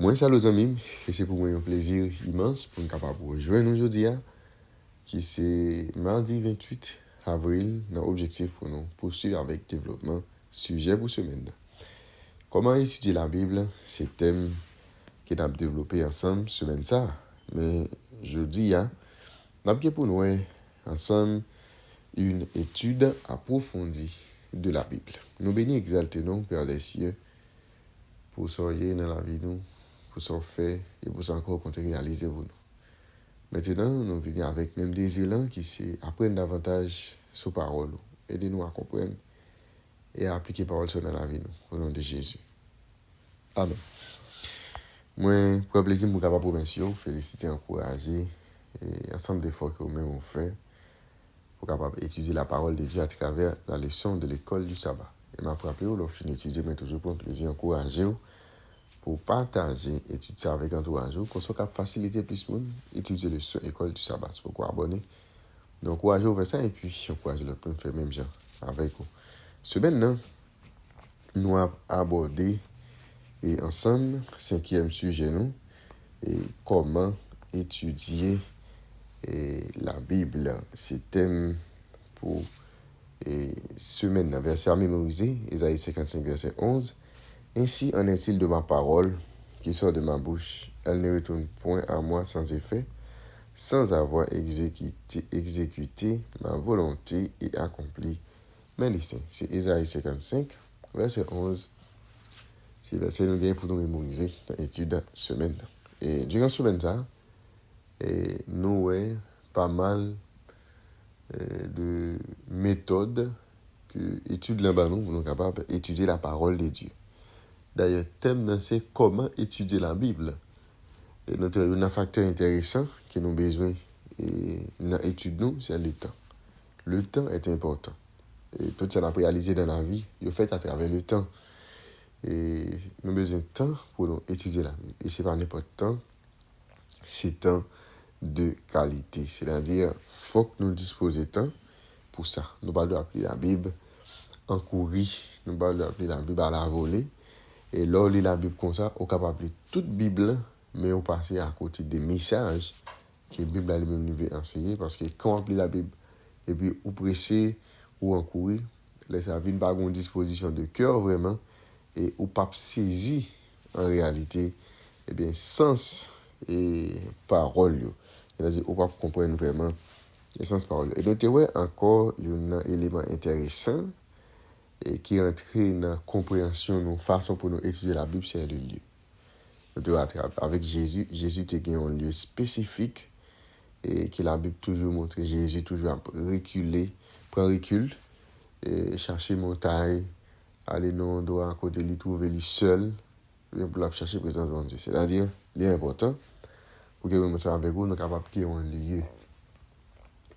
Moi, salut amis, et c'est pour moi un plaisir immense pour nous capable de rejoindre aujourd'hui, qui c'est mardi 28 avril, notre objectif pour nous poursuivre avec développement sujet pour semaine. Comment étudier la Bible, c'est le thème que nous avons développé ensemble semaine ça. Mais jeudi, nous avons pour nous ensemble une étude approfondie de la Bible. Nous bénis exalter nous, Père des cieux, pour soyez dans la vie nous, pour s'en faire et pour encore continuer à réaliser vous. Maintenant, nous venons avec même des élans qui c'est apprendre davantage sur parole, aider-nous à comprendre et à appliquer parole sur dans la vie nous, au nom de Jésus. Amen. Moi, pour plaisir, je suis capable de vous féliciter, encourager et ensemble d'efforts que vous-même vous faites pour capable étudier la parole de Dieu à travers la leçon de l'école du sabbat. Et m'a rappelé, vous finissez d'étudier, mais toujours pour un plaisir, encourager pour partager étudier ça avec entourage, qu'on soit capable de faciliter plus de monde, étudier l'école du sabbat. C'est pourquoi abonner. Donc, encouragez vous faire ça et puis encouragez le pour faire même genre avec vous. Ce maintenant, nous avons abordé et ensemble, cinquième sujet, nous, et comment étudier la Bible. C'est thème pour semaine, verset à mémoriser, Ésaïe 55, verset 11. Ainsi en est-il de ma parole qui sort de ma bouche. Elle ne retourne point à moi sans effet, sans avoir exécuté ma volonté et accompli mes desseins. C'est Ésaïe 55, verset 11. C'est le verset nous pour nous mémoriser dans l'étude semaine. Et durant la semaine, ça, nous avons pas mal de méthodes que étude là-bas nous pour nous capables d'étudier la parole de Dieu. D'ailleurs, thème c'est comment étudier la Bible. Et un facteur intéressant que nous avons besoin dans l'étude nous, c'est le temps. Le temps est important. Et tout ça, on a réalisé dans la vie, il est fait à travers le temps. Et nous avons besoin de temps pour nous étudier la Bible. Et ce n'est pas n'importe temps, c'est temps de qualité. C'est-à-dire, il faut que nous disposions de temps pour ça. Nous ne pouvons pas appeler la Bible en courir, nous ne pouvons pas appeler la Bible à la volée. Et là, on lit la Bible comme ça, on peut appeler toute Bible, mais on passe à côté des messages que la Bible a lui-même veut enseigner. Parce que quand on lit la Bible, et puis on prêcher ou en courir, là, ça vient pas une disposition de cœur vraiment, et on pas saisi en réalité, eh bien, sens et parole. C'est-à-dire, on pas comprendre vraiment le sens parole. Et donc, ouais, encore, il y a un élément intéressant et qui entre dans la compréhension, nos façons pour nous étudier la Bible, c'est le lieu. Avec Jésus, Jésus a un lieu spécifique et que la Bible toujours montre Jésus toujours reculer, prend recul et chercher montagne, aller dans l'endroit à côté de lui, trouver lui seul, pour la chercher la présence de Dieu. C'est-à-dire, l'important, pour que nous soyons avec vous, nous sommes capables de un lieu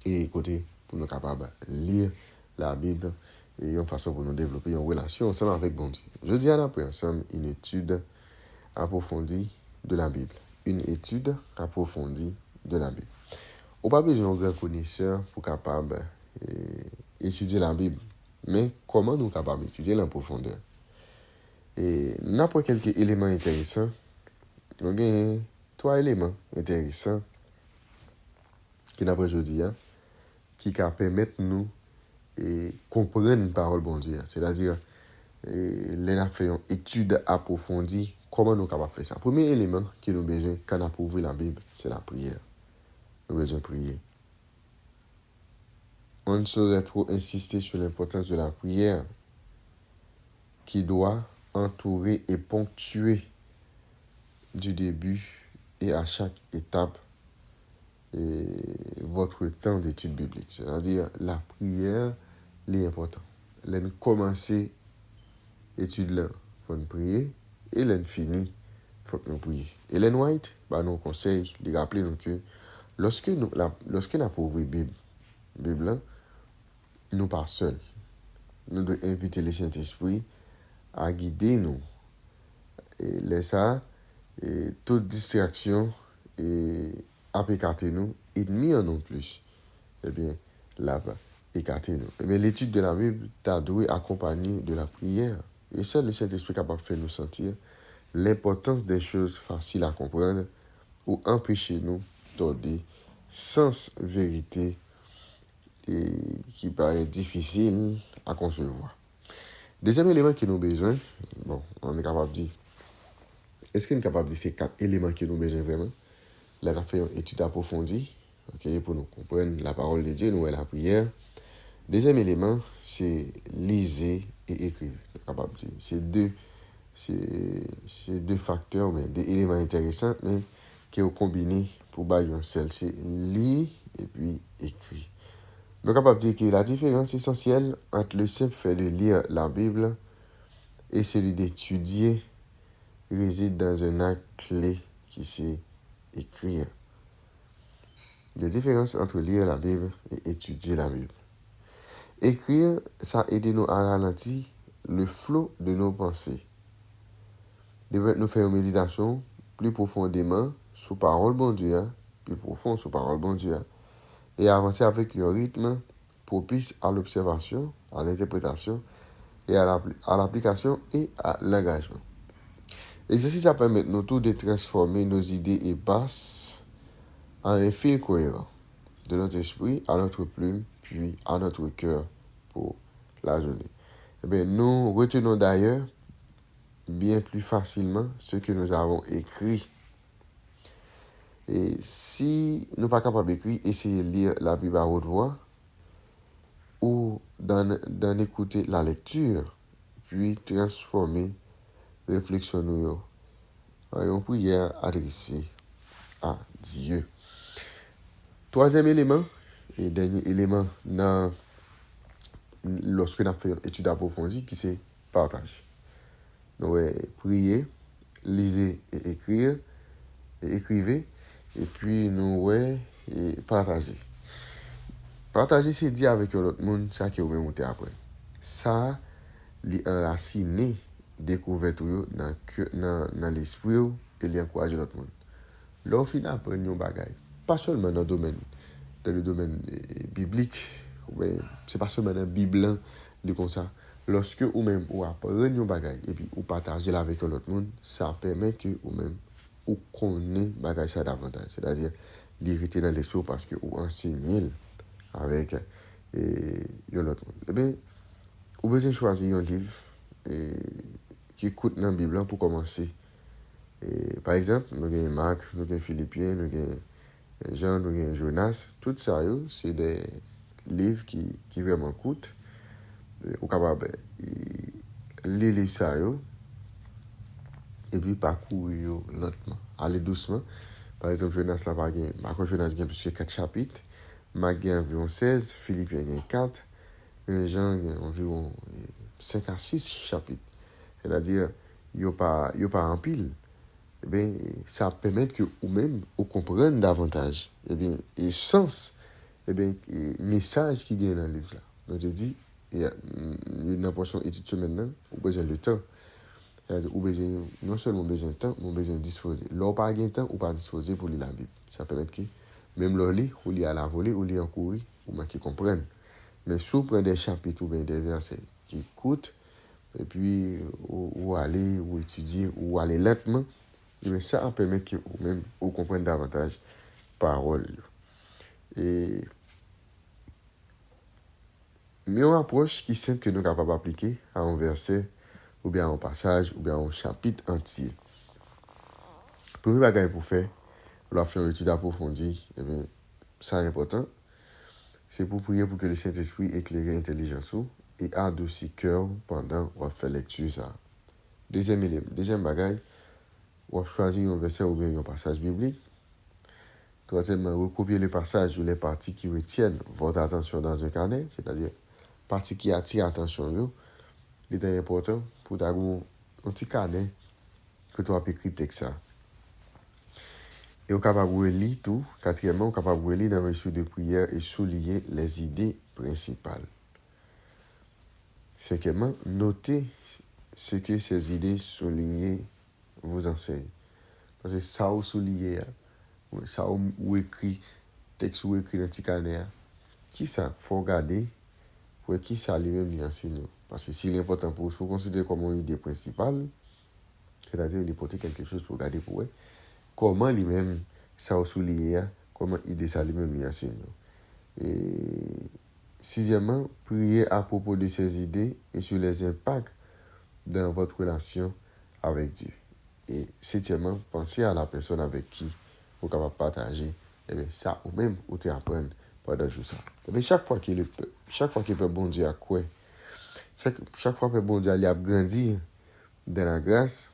et côté pour nous capables de lire la Bible et une façon pour nous développer une relation ensemble avec bon Dieu. Je dis à l'après ensemble une étude approfondie de la Bible. Une étude approfondie de la Bible. On n'a pas besoin d'un grand connaisseur pour capable étudier la Bible. Mais comment nous sommes capables d'étudier en profondeur? Et n'importe quelques éléments intéressants, nous avons 3 éléments intéressants qui nous aujourd'hui, qui permettent nous de comprendre une parole bon Dieu. C'est-à-dire, les a fait une étude approfondie, comment nous sommes capables de faire ça. Premier élément que nous avons besoin quand on a ouvrir la Bible, c'est la prière. Nous avons besoin de prier. On ne saurait trop insister sur l'importance de la prière qui doit entourer et ponctuer du début et à chaque étape votre temps d'étude biblique. C'est-à-dire, la prière est importante. L'on commence l'étude là, il faut prier, et l'on finit, il faut nous prier. Ellen White, nous conseille de rappeler nous que lorsque nous avons ouvert la Bible, nous pas seuls. Nous devons inviter le Saint-Esprit à guider nous. Et laisser toute distraction et écarter nous, et demi en non plus. Eh bien, là, écarter nous. Eh bien, l'étude de la Bible t'a dû accompagner de la prière. Et seul le Saint-Esprit est capable de faire nous sentir l'importance des choses faciles à comprendre ou empêcher nous torder sens vérité et qui paraît difficile à concevoir. Deuxième élément que nous avons besoin, bon, on est capable de dire, est-ce qu'on est capable de dire ces 4 éléments que nous avons besoin vraiment? Là, on a fait une étude approfondie, ok, pour nous comprendre la parole de Dieu, nous et la prière. Deuxième élément, c'est liser et écrire. Capable de dire. C'est deux facteurs, mais des éléments intéressants, mais qui sont combinés pour bailler un seul. C'est lire et puis écrire. Nous sommes capables de dire que la différence essentielle entre le simple fait de lire la Bible et celui d'étudier réside dans un acte clé qui c'est écrire. La différence entre lire la Bible et étudier la Bible. Écrire, ça aide nous à ralentir le flot de nos pensées. Devrait nous faire une méditation plus profondément sous parole bon Dieu, plus profond sous parole bon Dieu, et avancer avec un rythme propice à l'observation, à l'interprétation et à l'application et à l'engagement. L'exercice a permis nous tous de transformer nos idées et passes en un fil cohérent de notre esprit à notre plume, puis à notre cœur pour la journée. Eh bien, nous retenons d'ailleurs bien plus facilement ce que nous avons écrit. Et si nous ne sommes pas capables d'écrire, essayez de lire la Bible à haute voix ou d'en écouter la lecture, puis transformer réflexion nous en une prière adressée à Dieu. Troisième élément, et dernier élément lorsque nous avons fait une étude approfondie, qui c'est partage. Nous prier, lisez et écrire, et écrivez, et puis nous partager. Partager, c'est dire avec l'autre monde ça qui est monté après. Ça, les enraciner, découvrir tout dans l'esprit et les encourager l'autre monde. Là, au final, apprendre nos bagages. Pas seulement dans le domaine biblique, c'est pas seulement dans la Bible, comme ça. Lorsque ou même ou apprendre nos bagages et puis ou partager avec l'autre monde, ça permet que ou même ou connaît bagage ça davantage. C'est-à-dire, l'irriter dans l'esprit parce que ou enseigner avec l'autre monde. Eh bien, vous besoin choisir un livre qui écoute dans la Bible pour commencer. Par exemple, nous avons Marc, nous avons Philippiens, nous avons Jean, nous avons Jonas. Tout ça, c'est des livres qui vraiment coûtent. Vous capable de lire ça et puis parcourir lentement. Aller doucement. Par exemple, Jonas, là, Marc Jonas a plus que 4 chapitres. Marc a environ 16, Philippiens a 4, Jean a environ 5 à 6 chapitres. C'est-à-dire, il n'y a pas en pile. Eh bien, ça permet que vous-même, vous compreniez davantage. Eh bien, et sens, eh bien, et message qui vient dans le livre là. Donc, je dis, il y a une portion étude maintenant, vous avez besoin de temps. Ou besoin, non seulement besoin de temps, mais besoin de disposer. Là, pas de temps ou pas disposer pour lire la Bible. Ça permet que, même le lit, ou lire à la volée, ou lire en courir, ou qui comprennent. Mais si vous prenez des chapitres ou bien des versets qui coûtent, et puis, ou aller, ou étudier, ou aller lentement, mais ça permet que vous-même, vous compreniez davantage parole. Et, mais une approche qui est simple que nous sommes capables d'appliquer à un verset, ou bien à un passage, ou bien à un chapitre entier. Premier bagage pour faire, on faire une étude approfondie, et bien, ça est important, c'est pour prier pour que le Saint-Esprit éclaire l'intelligence et adoucit le cœur pendant qu'on fait lecture ça. Deuxième bagage, on choisir un verset ou bien un passage biblique. Troisièmement, recopier les passages ou les parties qui retiennent votre attention dans un carnet, c'est-à-dire parties qui attirent l'attention. Il est important pour avoir un petit carnet que tu as écrit texte. Et on est capable de lire tout. Quatrièmement, on est capable de lire dans l'esprit de prière et souligner les idées principales. Cinquièmement, notez ce que ces idées soulignées vous enseignent. Parce que ça vous souligné, ça vous écrit, texte ou écrit dans le petit carnet, qui ça faut regarder pour qui ça lui-même lui enseigne. Parce que si l'important pour vous, il faut considérer comme une idée principale, C'est-à-dire, il porter quelque chose pour garder pour eux. Comment lui-même, ça a souligné, comment il ça lui-même lui enseigne. Et sixièmement, priez à propos de ces idées et sur les impacts dans votre relation avec Dieu. Et septièmement, pensez à la personne avec qui vous êtes capable de partager ça ou même vous te apprendre pendant tout ça. Et chaque fois que le bon Dieu a quoi, chaque fois que le bon Dieu a grandi dans la grâce,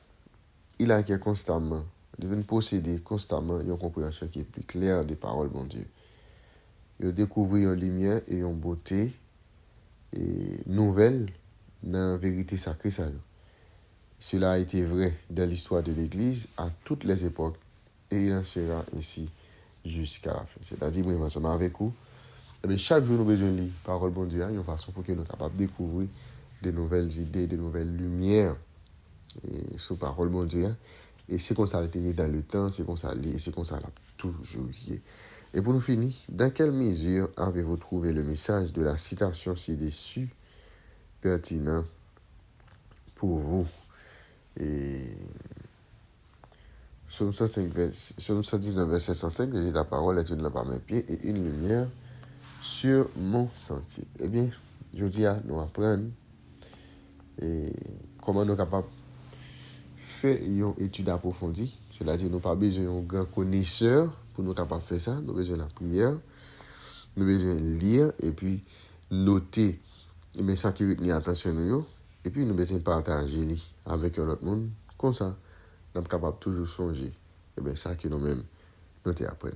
il acquiert constamment, devient posséder constamment une compréhension qui est plus claire des paroles bon Dieu. Il découvre une lumière et une beauté et nouvelle dans la vérité sacrée. Cela a été vrai dans l'histoire de l'Église à toutes les époques et il en sera ainsi jusqu'à la fin. C'est-à-dire, moi, ensemble avec vous, chaque jour, nous avons besoin de lire parole bon Dieu, une façon pour que nous soyons capables de découvrir de nouvelles idées, de nouvelles lumières sur parole bon Dieu. Et c'est comme ça été dans le temps, c'est comme ça l'a toujours été. Et pour nous finir, dans quelle mesure avez-vous trouvé le message de la citation ci-dessus pertinent pour vous? Et Psaume 119, verset 105, j'ai ta parole est une lampe à mes pieds et une lumière sur mon sentier. Eh bien, je dis à nous apprendre et comment nous sommes capables de faire une étude approfondie. Cela dit, nous n'avons pas besoin d'un grand connaisseur pour nous capables de faire ça. Nous avons besoin de la prière, nous avons besoin de lire et puis noter mais ça qui retient attention nous. Et puis nous avons besoin de partager avec un autre monde. Comme ça, nous sommes capables de toujours songer. Et bien ça que nous-mêmes nous apprenons.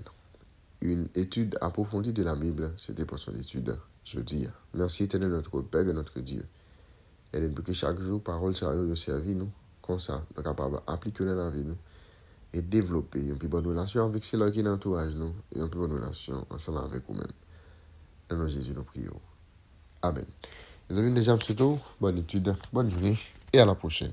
Une étude approfondie de la Bible, c'était pour son étude jeudi. Merci éternel notre Père et notre Dieu. Et depuis que chaque jour, parole sérieuse nous servit nous, comme ça, nous sommes capables d'appliquer dans la vie nous et développer une plus bonne relation avec ceux qui nous entourent nous et une plus bonne relation ensemble avec nous-mêmes. Dans nos Jésus, nous prions. Amen. Les amis, déjà, c'est tout. Bonne étude, bonne journée et à la prochaine.